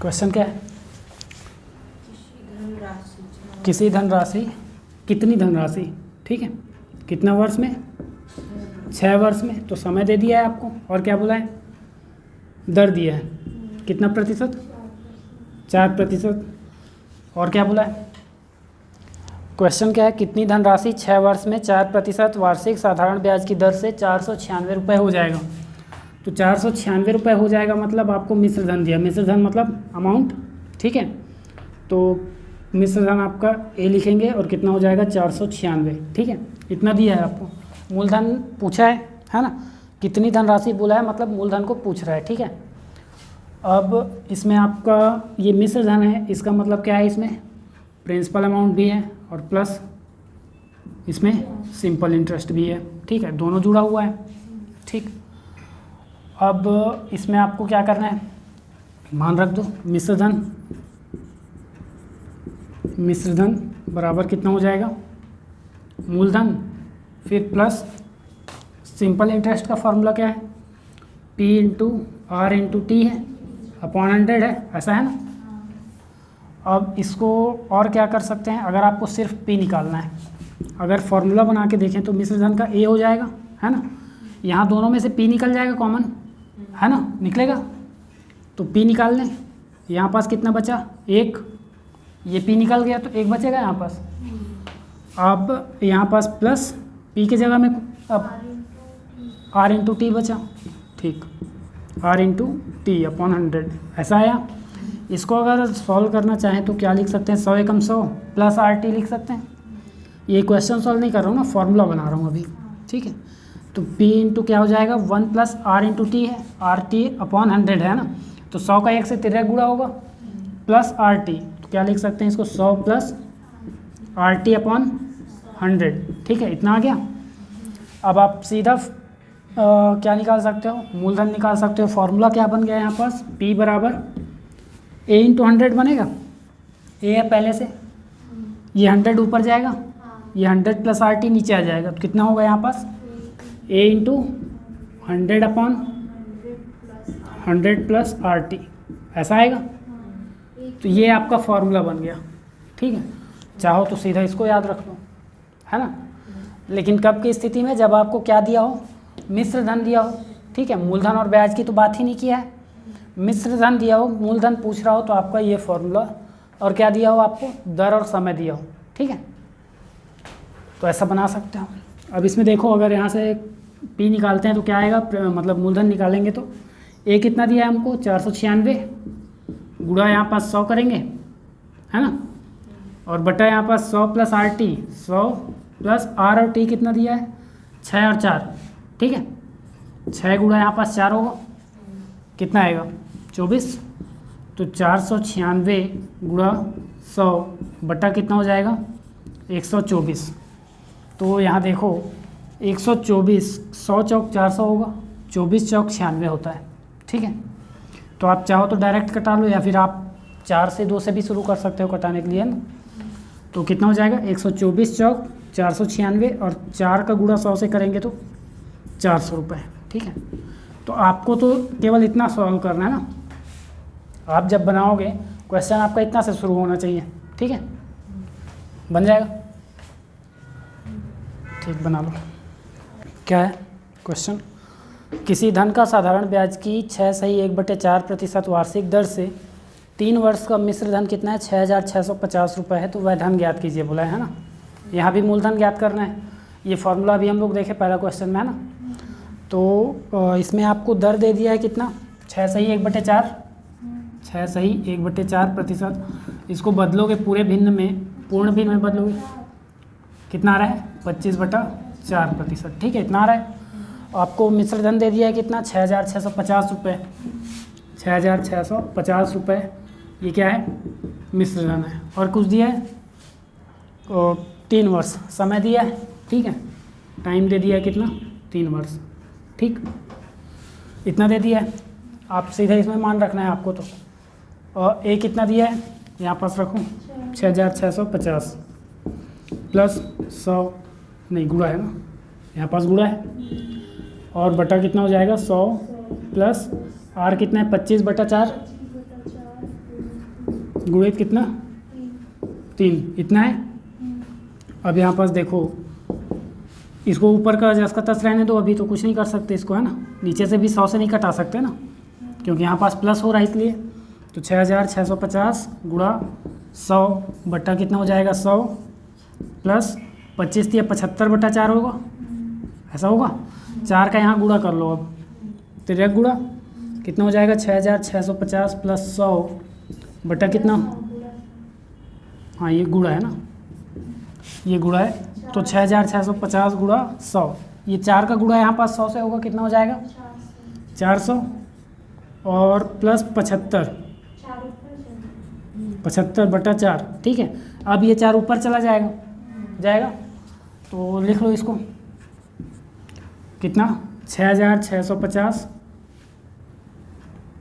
Question क्या है? किसी धनराशि, कितनी धनराशि, ठीक है, कितना वर्ष में? 6 वर्ष में। तो समय दे दिया है आपको और क्या बोला है? दर दिया है, कितना प्रतिशत? 4%। और क्या बोला है? क्वेश्चन क्या है? कितनी धनराशि 6 वर्ष में 4% वार्षिक साधारण ब्याज की दर से 496 रुपये हो जाएगा। तो 496 रुपये हो जाएगा मतलब आपको मिश्र धन दिया, मिश्र धन मतलब अमाउंट, ठीक है। तो मिश्र धन आपका ए लिखेंगे और कितना हो जाएगा? 496, ठीक है, इतना दिया है आपको। मूलधन पूछा है ना, कितनी धनराशि बोला है मतलब मूलधन को पूछ रहा है, ठीक है। अब इसमें आपका ये मिश्र धन है, इसका मतलब क्या है? इसमें प्रिंसिपल अमाउंट भी है और प्लस इसमें सिंपल इंटरेस्ट भी है, ठीक है, दोनों जुड़ा हुआ है, ठीक। अब इसमें आपको क्या करना है? मान रख दो, मिश्र धन बराबर कितना हो जाएगा? मूलधन फिर प्लस सिंपल इंटरेस्ट का फॉर्मूला क्या है? P into R into T है अपॉन 100 है, ऐसा है ना। अब इसको और क्या कर सकते हैं? अगर आपको सिर्फ P निकालना है, अगर फॉर्मूला बना के देखें तो मिश्र धन का A हो जाएगा, है ना। यहाँ दोनों में से P निकल जाएगा कॉमन, है ना, निकलेगा। तो P निकाल लें, यहाँ पास कितना बचा? 1, ये P निकल गया तो 1 बचेगा यहाँ पास। अब यहाँ पास प्लस P की जगह में अब R इंटू टी बचा, ठीक, R इंटू टी अपॉन 100, ऐसा आया। इसको अगर सॉल्व करना चाहें तो क्या लिख सकते हैं? 100 एकम 100 प्लस RT लिख सकते हैं। ये क्वेश्चन सॉल्व नहीं कर रहा हूँ ना, फॉर्मूला बना रहा हूँ अभी, ठीक है। तो P इंटू क्या हो जाएगा? 1 प्लस R इंटू टी है, RT अपॉन 100 है ना, तो 100 का 1 से तिरक गुणा होगा प्लस RT, तो क्या लिख सकते हैं इसको? 100 प्लस RT अपॉन 100, ठीक है, इतना आ गया। अब आप सीधा क्या निकाल सकते हो? मूलधन निकाल सकते हो। फॉर्मूला क्या बन गया यहाँ पास? P बराबर A इंटू 100 बनेगा, A है पहले से, ये 100 ऊपर जाएगा, ये 100 प्लस RT नीचे आ जाएगा, तो कितना होगा यहाँ पास? A into 100 upon 100 plus RT, ऐसा आएगा। तो ये आपका फॉर्मूला बन गया, ठीक है। चाहो तो सीधा इसको याद रख लो, है ना। लेकिन कब की स्थिति में? जब आपको क्या दिया हो? मिश्र धन दिया हो, ठीक है। मूलधन और ब्याज की तो बात ही नहीं किया है, मिश्र धन दिया हो, मूलधन पूछ रहा हो तो आपका ये फॉर्मूला, और क्या दिया हो आपको? दर और समय दिया हो, ठीक है। तो ऐसा बना सकते हो। अब इसमें देखो, अगर यहाँ से P निकालते हैं तो क्या आएगा? मतलब मूलधन निकालेंगे तो A कितना दिया है हमको? 496 गुणा यहाँ पास 100 करेंगे, है ना, और बटा यहाँ पास 100 प्लस RT, 100 प्लस R और T कितना दिया है? 6 और 4, ठीक है, 6 गुणा यहाँ पास 4 होगा, कितना आएगा? 24। तो 496 गुणा 100 बटा कितना हो जाएगा? 124। तो यहाँ देखो 124, 100 चौक 400 होगा, 24 चौक 96 होता है, ठीक है। तो आप चाहो तो डायरेक्ट कटा लो, या फिर आप 4 से 2 से भी शुरू कर सकते हो कटाने के लिए, है ना। तो कितना हो जाएगा? 124 चौक 496 और 4 का गुणा 100 से करेंगे तो 400 रुपये, ठीक है। तो आपको तो केवल इतना सॉल्व करना है ना, आप जब बनाओगे क्वेश्चन आपका इतना से शुरू होना चाहिए, ठीक है, बन जाएगा, ठीक, बना लो। क्या है क्वेश्चन? किसी धन का साधारण ब्याज की 6/4% वार्षिक दर से 3 वर्ष का मिश्र धन कितना है? 6,650 रुपये है, तो वह धन ज्ञात कीजिए बोला है ना। यहाँ भी मूलधन ज्ञात करना है, ये फॉर्मूला भी हम लोग देखे पहला क्वेश्चन में, है ना। तो इसमें आपको दर दे दिया है कितना? 6/1/4, 6/1/4%। इसको बदलोगे पूरे भिन्न में, पूर्ण भिन्न में बदलोगे, कितना आ रहा है? 25/4%, ठीक है, इतना आ रहा है। आपको मिश्र धन दे दिया है कितना? 6,650 रुपये, 6,650 रुपये, ये क्या है? मिश्र धन है। और कुछ दिया है? 3 वर्ष समय दिया है, ठीक है, टाइम दे दिया है कितना? 3 वर्ष, ठीक, इतना दे दिया है। आप सीधे इसमें मान रखना है आपको। तो और A कितना दिया है? यहाँ पास रखूँ 6,650 प्लस 100, नहीं गुणा है ना, यहाँ पास गुणा है, और बटा कितना हो जाएगा? 100 प्लस R कितना है? 25/4, गुणित कितना 3 इतना है। अब यहाँ पास देखो, इसको ऊपर का जस का तस रहने दो, अभी तो कुछ नहीं कर सकते इसको, है ना। नीचे से भी 100 से नहीं कटा सकते ना, क्योंकि यहाँ पास प्लस हो रहा है इसलिए। तो 6650 गुणा 100 बट्टा कितना हो जाएगा 100 प्लस 25 या 75/4 होगा, ऐसा होगा। 4 का यहाँ गुणा कर लो, अब तिरक गुणा कितना हो जाएगा 6650 प्लस 100 बटा कितना, हाँ ये गुणा है ना, ये गुणा है। तो 6650 गुणा 100, ये 4 का गुणा यहाँ पास 100 से होगा, कितना हो जाएगा 400 और प्लस 75/4, ठीक है। अब ये 4 ऊपर चला जाएगा, तो लिख लो इसको कितना 6650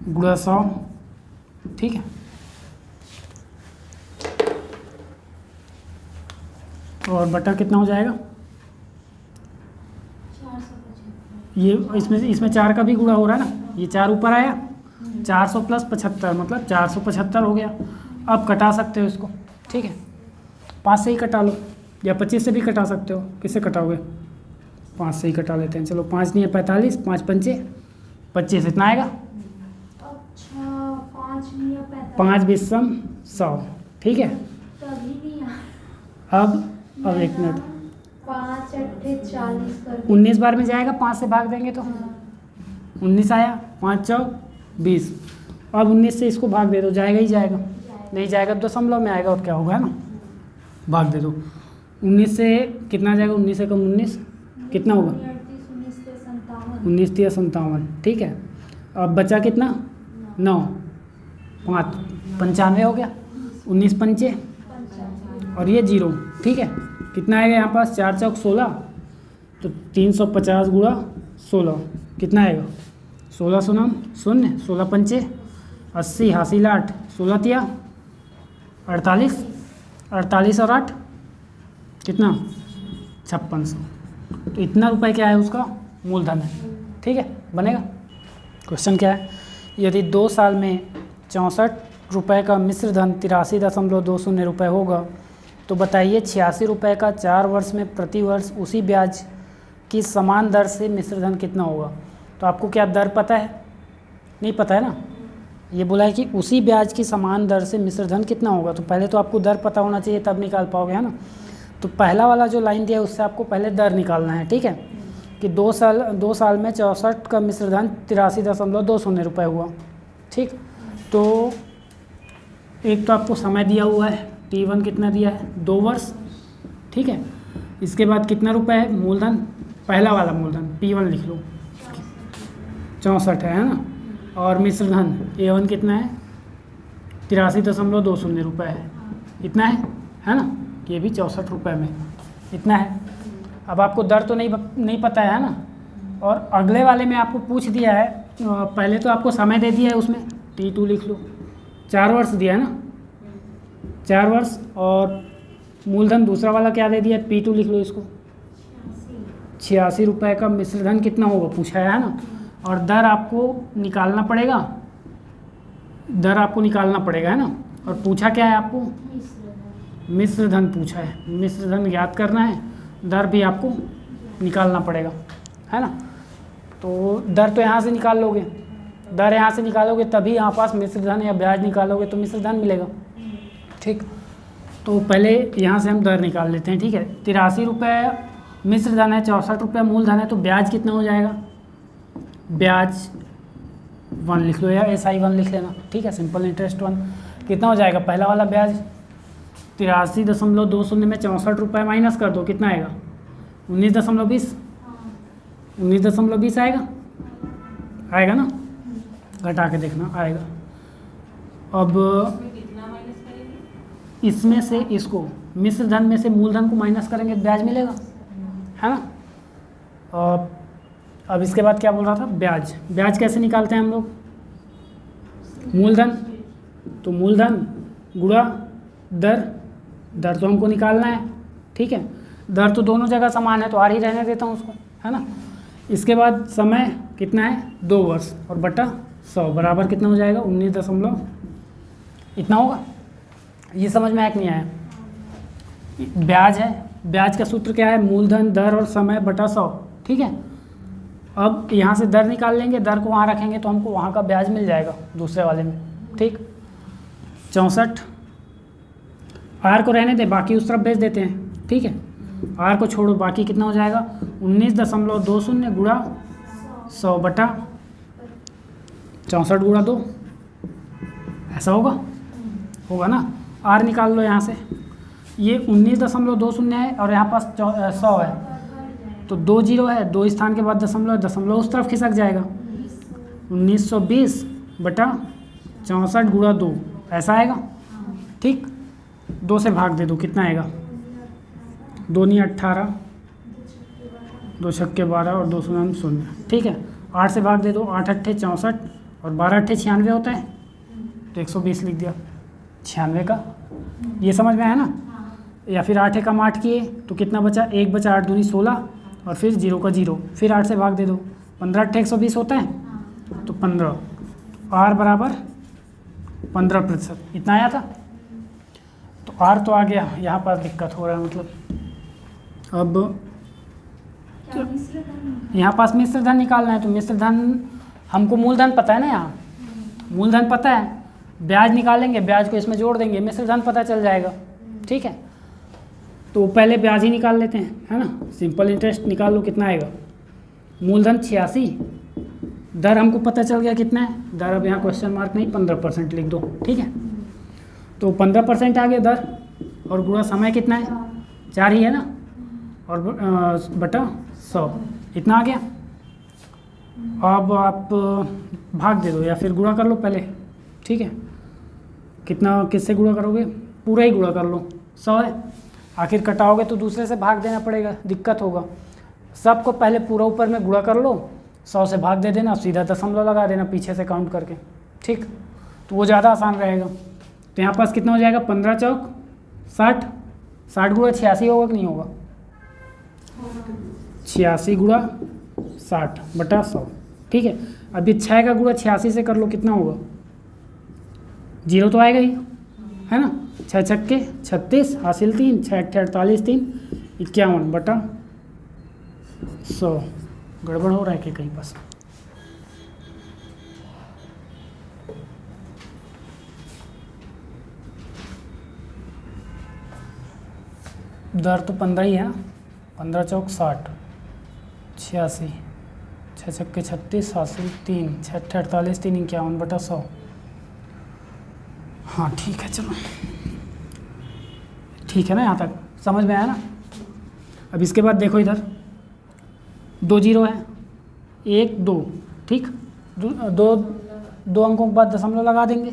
गुणा 100, ठीक है। और बटा कितना हो जाएगा, ये इसमें 4 का भी गुणा हो रहा है ना, ये 4 ऊपर आया, 400 प्लस 75 मतलब 475 हो गया। अब कटा सकते हो इसको, ठीक है। 5 से ही कटा लो या 25 से भी कटा सकते हो, किससे कटाओगे 5 से ही कटा लेते हैं। चलो 5 नहीं है 45, 5 पंचे 25, इतना आएगा। 5 20 100, ठीक है। अब एक मिनट, 5 8 40 19 बार में जाएगा, 5 से भाग देंगे तो 19 आया, 5 4 20। अब 19 से इसको भाग दे दो, जाएगा ही जाएगा, नहीं जाएगा तो दशमलव में आएगा, और क्या होगा ना, भाग दे दो। 19 से कितना जाएगा, 19 से कम 19 कितना होगा 19 3 57, ठीक है। अब बचा कितना 9, 5 95 हो गया, 19 पंचे और ये 0, ठीक है। कितना आएगा यहाँ पास 4 चौक 16, तो 350 गुणा 16 कितना आएगा 16 सुनम 0, 16 पंचे 80 हासिल 8, 16 तिया 48, 48 और 8 कितना 5600। तो इतना रुपए क्या है उसका मूलधन है, ठीक है। बनेगा। क्वेश्चन क्या है, यदि 2 साल में 64 रुपये का मिश्र धन 83.20 रुपये होगा, तो बताइए 86 रुपये का 4 वर्ष में प्रति वर्ष उसी ब्याज की समान दर से मिश्र धन कितना होगा। तो आपको क्या दर पता है, नहीं पता है ना, ये बोला है कि उसी ब्याज की समान दर से मिश्र धन कितना होगा। तो पहले तो आपको दर पता होना चाहिए, तब निकाल पाओगे, है ना। तो पहला वाला जो लाइन दिया है उससे आपको पहले दर निकालना है, ठीक है। कि 2 साल में 64 का मिश्र धन 83.20 रुपये हुआ, ठीक। तो एक तो आपको समय दिया हुआ है, T1 कितना दिया है 2 वर्ष, ठीक है। इसके बाद कितना रुपए है मूलधन, पहला वाला मूलधन P1 लिख लो 64 है ना। और मिश्र धन A1 कितना है 83.20 रुपये है, इतना है ना। ये भी 64 रुपये में इतना है। अब आपको दर तो नहीं पता है ना। और अगले वाले में आपको पूछ दिया है, पहले तो आपको समय दे दिया है, उसमें T2 लिख लो, 4 वर्ष दिया है ना, 4 वर्ष। और मूलधन दूसरा वाला क्या दे दिया है P2 लिख लो इसको, 86 रुपये का मिश्र धन कितना होगा पूछा है ना। और दर आपको निकालना पड़ेगा, है ना। और पूछा क्या है आपको मिश्र धन पूछा है, मिश्र धन ज्ञात करना है, दर भी आपको निकालना पड़ेगा, है ना। तो दर तो यहाँ से निकाल लोगे, दर यहाँ से निकालोगे तभी यहाँ पास मिश्र धन या ब्याज निकालोगे तो मिश्र धन मिलेगा, ठीक। तो पहले यहाँ से हम दर निकाल लेते हैं, ठीक है। 83 रुपये मिश्र धन है, 64 रुपये मूलधन है, तो ब्याज कितना हो जाएगा, ब्याज 1 लिख लो या SI 1 लिख लेना, ठीक है। सिंपल इंटरेस्ट 1 कितना हो जाएगा, पहला वाला ब्याज 83.20 में 64 रुपये माइनस कर दो, कितना आएगा 19.20 आएगा ना, घटा के देखना आएगा। अब इसमें से इसको मिश्र धन में से मूलधन को माइनस करेंगे तो ब्याज मिलेगा, है ना। अब इसके बाद क्या बोल रहा था, ब्याज कैसे निकालते हैं हम लोग, मूलधन तो मूलधन गुणा दर तो हमको निकालना है, ठीक है। दर तो दोनों जगह समान है तो आर ही रहने देता हूँ उसको, है ना। इसके बाद समय कितना है 2 वर्ष और बटा 100 बराबर कितना हो जाएगा 19 इतना होगा, ये समझ में आया कि नहीं आया? ब्याज है, ब्याज का सूत्र क्या है? मूलधन दर और समय बटा 100, ठीक है। अब यहाँ से दर निकाल लेंगे, दर को वहाँ रखेंगे तो हमको वहाँ का ब्याज मिल जाएगा दूसरे वाले में, ठीक। 64, आर को रहने दे, बाकी उस तरफ भेज देते हैं, ठीक है। आर को छोड़ो, बाकी कितना हो जाएगा? 19.20 गुणा 100 बटा 64 गुणा 2, ऐसा होगा ना। आर निकाल लो यहाँ से, ये 19.20 है और यहाँ पास 100 है, तो 2 जीरो है, 2 स्थान के बाद दशमलव, दशमलव उस तरफ खिसक जाएगा। 1920 बटा 64 गुणा 2, ऐसा आएगा, ठीक। 2 से भाग दे दो, कितना आएगा? 2 नहीं 18, 2 छक्के 12 और 2 शून्य 0, ठीक है। 8 से भाग दे दो, 8 अट्ठे 64 और 12 अट्ठे 96 होता है, तो 120 लिख दिया 96 का। ये समझ में आया ना? या फिर 8 एकम 8 किए तो कितना बचा? 1 बचा, 8 दूनी 16 और फिर 0 का 0, फिर 8 से भाग दे दो, 15 अट्ठे 120 होता है, तो 15, आर बराबर 15%, इतना आया था। तो आर तो आ गया, यहाँ पास दिक्कत हो रहा है, मतलब अब यहाँ पास मिश्र धन निकालना है। तो मिश्र धन, हमको मूलधन पता है ना, यहाँ मूलधन पता है, ब्याज निकालेंगे, ब्याज को इसमें जोड़ देंगे, मिश्र धन पता चल जाएगा, ठीक है। तो पहले ब्याज ही निकाल लेते हैं, है ना। सिंपल इंटरेस्ट निकाल लो, कितना आएगा? मूलधन 86, दर हमको पता चल गया कितना है, दर अब यहाँ क्वेश्चन मार्क नहीं, 15% लिख दो, ठीक है। तो 15% आ गया दर, और गुणा समय कितना है? 4 ही है ना, और बटा 100, इतना आ गया। अब आप भाग दे दो या फिर गुणा कर लो पहले, ठीक है। कितना, किससे गुणा करोगे? पूरा ही गुणा कर लो, 100 है, आखिर कटाओगे तो दूसरे से भाग देना पड़ेगा, दिक्कत होगा। सबको पहले पूरा ऊपर में गुणा कर लो, 100 से भाग दे देना, सीधा दशमलव लगा देना पीछे से काउंट करके, ठीक। तो वो ज़्यादा आसान रहेगा। तो यहाँ पास कितना हो जाएगा? 15 चौक 60, 60 गुणा 86 होगा कि नहीं होगा? 86 गुणा 60 बटा 100, ठीक है। अभी 6 का गुणा 86 से कर लो, कितना होगा? 0 तो आएगा ही, है ना। 6 छक्के 36, हासिल 3, 6 अट्ठे 48, 3 51 बटा 100। गड़बड़ हो रहा है कि कहीं पास? दर तो 15 ही है ना, 15 चौक 60, 86, 6 छक्के 36, हासिल 3, 6 अट्ठे 48, 3 51 बटा 100। हाँ ठीक है, चलो ठीक है ना, यहाँ तक समझ में आया ना। अब इसके बाद देखो इधर 2 जीरो है, 1 2, ठीक। दो अंकों के बाद दशमलव लगा देंगे,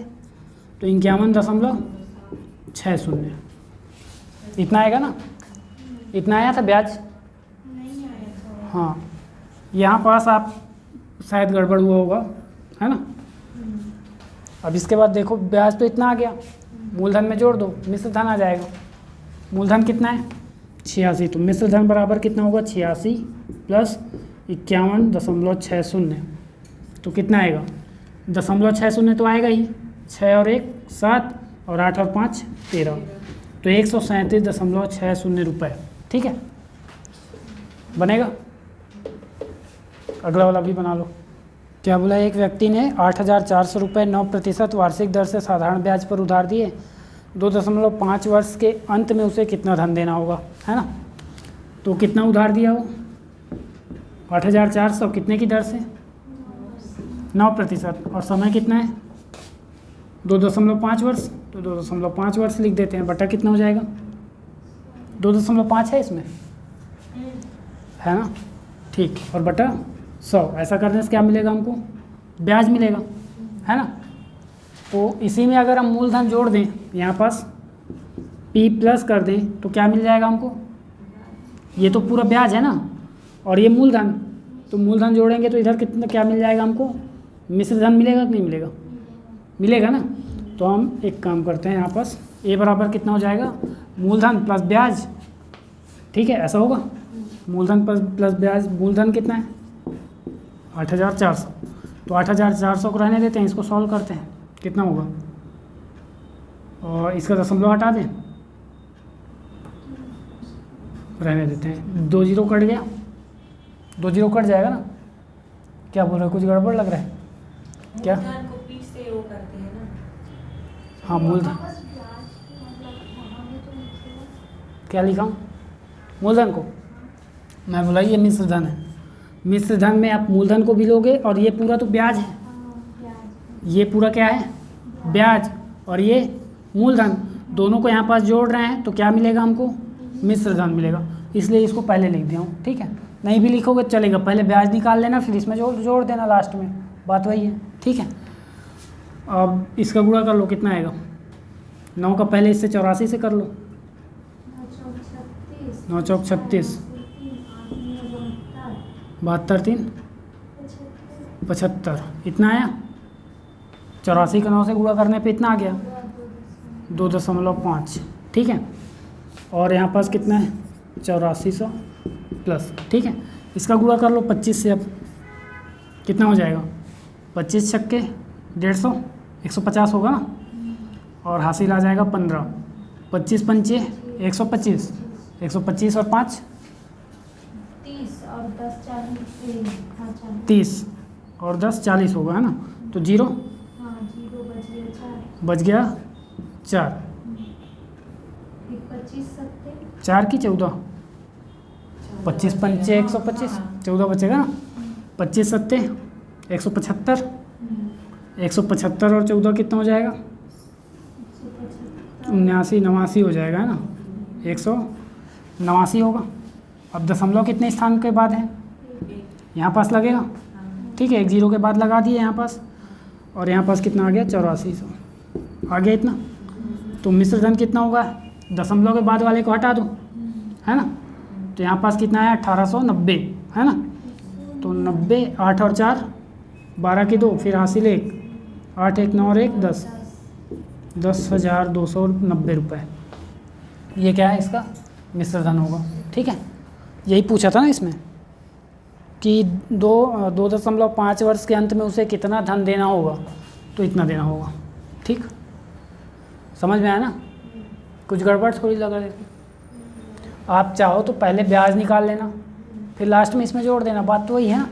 तो 51.60, इतना आएगा ना। इतना आया था ब्याज, हाँ। यहाँ पास आप शायद गड़बड़ हुआ होगा, है ना। अब इसके बाद देखो ब्याज तो इतना आ गया, मूलधन में जोड़ दो, मिश्र धन आ जाएगा। मूलधन कितना है? 86, तो मिश्र धन बराबर कितना होगा? 86 प्लस 51.60, तो कितना आएगा? 0.60 तो आएगा ही, 6 और 1 7 और 8 और 5 13, तो 137.60 रुपये, ठीक है। बनेगा। अगला वाला भी बना लो। क्या बोला? एक व्यक्ति ने 8,400 रुपये 9% वार्षिक दर से साधारण ब्याज पर उधार दिए, 2.5 वर्ष के अंत में उसे कितना धन देना होगा, है ना। तो कितना उधार दिया हो? 8,400, कितने की दर से? 9%, और समय कितना है? 2.5 वर्ष, तो 2.5 वर्ष लिख देते हैं, बटा कितना हो जाएगा? 2.5 है इसमें, है ना, ठीक। और बटा 100, ऐसा करने से क्या मिलेगा हमको? ब्याज मिलेगा, है ना। तो इसी में अगर हम मूलधन जोड़ दें, यहाँ पास P प्लस कर दें, तो क्या मिल जाएगा हमको? ये तो पूरा ब्याज है ना, और ये मूलधन, तो मूलधन जोड़ेंगे तो इधर कितना क्या मिल जाएगा हमको? मिश्र धन मिलेगा कि नहीं मिलेगा? मिलेगा ना। तो हम एक काम करते हैं, यहाँ पास A बराबर कितना हो जाएगा? मूलधन प्लस ब्याज, ठीक है, ऐसा होगा। मूलधन प्लस ब्याज, मूलधन कितना है? 8,400, तो 8,400 को रहने देते हैं, इसको सॉल्व करते हैं, कितना होगा? और इसका दशमलव हटा दें, रहने देते हैं। 2 जीरो कट गया, 2 जीरो कट जाएगा ना। क्या बोल रहे हो, कुछ गड़बड़ लग रहा है क्या? मूलधन को पी से वो करते हैं ना। हाँ मूलधन, बस ब्याज मतलब वहाँ में तो लिखेगा। क्या लिखा हूँ? मूलधन को मैं बोला ये मिश्र धन है। मिश्र धन में आप मूलधन को भी लोगे और ये पूरा तो ब्याज है, हाँ ब्याज। ये पूरा क्या है? ब्याज। और ये मूलधन, दोनों को यहाँ पास जोड़ रहे हैं तो क्या मिलेगा हमको? मिश्र धन मिलेगा। इसलिए इसको पहले लिख दिया हूँ, ठीक है। नहीं भी लिखोगे चलेगा, पहले ब्याज निकाल लेना फिर इसमें जोड़ देना लास्ट में, बात वही है, ठीक है। अब इसका गुणा कर लो, कितना आएगा? 9 का पहले इससे 84 से कर लो, 9 चौक 36, 72 3 75, इतना आया। 84 का 9 से गुणा करने पे इतना आ गया 2.5, ठीक है। और यहाँ पास कितना है? 8400 प्लस, ठीक है। इसका गुणा कर लो 25 से, अब कितना हो जाएगा? 25 छक्के 150, 150 होगा ना। और हासिल आ जाएगा 15, 25 पंचे 125, 125 और 5 30 और 10 40, हाँ 40। 30 और 10 40 होगा, है ना। तो जीरो हाँ 0 बच गया 4। बच गया 4, फिर 25 सत्ते 4 की 14, 25 पंचे 125, 14 बचेगा ना। 25 सत्ते 175, 175 और 14 कितना हो जाएगा? 79 89 हो जाएगा, है ना। 189 होगा। अब दशमलव कितने स्थान के बाद है? यहाँ पास लगेगा, ठीक है। 1 जीरो के बाद लगा दिए यहाँ पास। और यहाँ पास कितना आ गया? 8400 आ गया इतना। तो मिश्र धन कितना होगा? दशमलव के बाद वाले को हटा दो, है ना। तो यहाँ पास कितना आया? 1890, है ना। तो 90, 8 और 4 12 की 2, फिर हासिल 1, 8 1 9 और 1 10, 10,290 रुपये। ये क्या है? इसका मिश्र धन होगा, ठीक है। यही पूछा था ना इसमें कि 2.5 वर्ष के अंत में उसे कितना धन देना होगा, तो इतना देना होगा, ठीक। समझ में आया ना? कुछ गड़बड़ थोड़ी लग रही थी। आप चाहो तो पहले ब्याज निकाल लेना, फिर लास्ट में इसमें जोड़ देना, बात तो वही है ना।